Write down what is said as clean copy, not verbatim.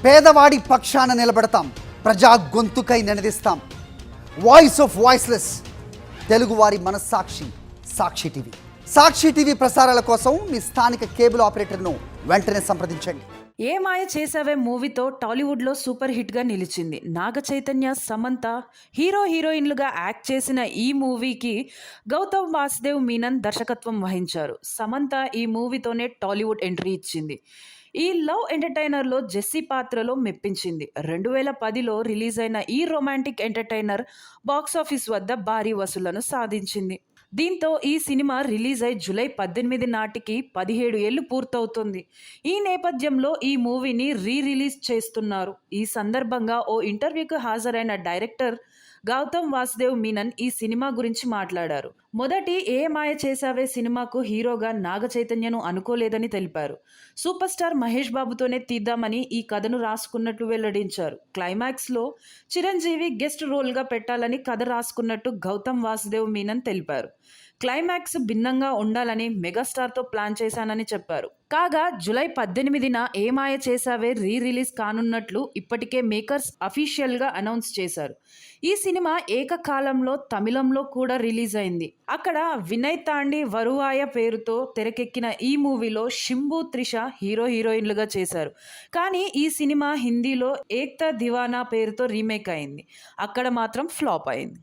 పేదవాడి పక్షాన నిలబడతాం, ప్రజా గొంతుకై నినదిస్తాం. వాయిస్ ఆఫ్ వాయిస్లెస్, తెలుగువారి మనస్సాక్షి సాక్షి టీవీ. సాక్షి టీవీ ప్రసారాల కోసం మీ స్థానిక కేబుల్ ఆపరేటర్ను వెంటనే సంప్రదించండి. ఏ మాయ చేసావే మూవీతో టాలీవుడ్లో సూపర్ హిట్గా నిలిచింది. నాగ చైతన్య, సమంత హీరోయిన్లుగా యాక్ట్ చేసిన ఈ మూవీకి గౌతమ్ వాసుదేవ్ మీనన్ దర్శకత్వం వహించారు. సమంత ఈ మూవీతోనే టాలీవుడ్ ఎంట్రీ ఇచ్చింది. ఈ లవ్ ఎంటర్టైనర్లో జెస్సీ పాత్రలో మెప్పించింది. 2010లో రిలీజ్ అయిన ఈ రొమాంటిక్ ఎంటర్టైనర్ బాక్సాఫీస్ వద్ద భారీ వసూళ్లను సాధించింది. దీంతో ఈ సినిమా రిలీజ్ అయి జూలై 18 నాటికి 17 ఏళ్లు పూర్తవుతుంది. ఈ నేపథ్యంలో ఈ మూవీని రిలీజ్ చేస్తున్నారు. ఈ సందర్భంగా ఓ ఇంటర్వ్యూకి హాజరైన డైరెక్టర్ గౌతమ్ వాసుదేవ్ మీనన్ ఈ సినిమా గురించి మాట్లాడారు. మొదటి ఏ మాయ చేసావే సినిమాకు హీరోగా నాగ చైతన్యను అనుకోలేదని తెలిపారు. సూపర్ స్టార్ మహేష్ బాబుతోనే తీద్దామని ఈ కథను రాసుకున్నట్లు వెల్లడించారు. క్లైమాక్స్లో చిరంజీవి గెస్ట్ రోల్గా పెట్టాలని కథ రాసుకున్నట్టు గౌతమ్ వాసుదేవ్ మీనన్ తెలిపారు. క్లైమాక్స్ భిన్నంగా ఉండాలని మెగాస్టార్తో ప్లాన్ చేశానని చెప్పారు. కాగా జూలై 18న ఏ మాయ చేసావే రిలీజ్ కానున్నట్లు ఇప్పటికే మేకర్స్ అఫీషియల్గా అనౌన్స్ చేశారు. ఈ సినిమా ఏకకాలంలో తమిళంలో కూడా రిలీజ్ అయింది. అక్కడ వినయ్ తాండి వరువాయ పేరుతో తెరకెక్కిన ఈ మూవీలో శింబు, త్రిష హీరోయిన్లుగా చేశారు. కానీ ఈ సినిమా హిందీలో ఏక్తా దివానా పేరుతో రీమేక్ అయింది. అక్కడ మాత్రం ఫ్లాప్ అయింది.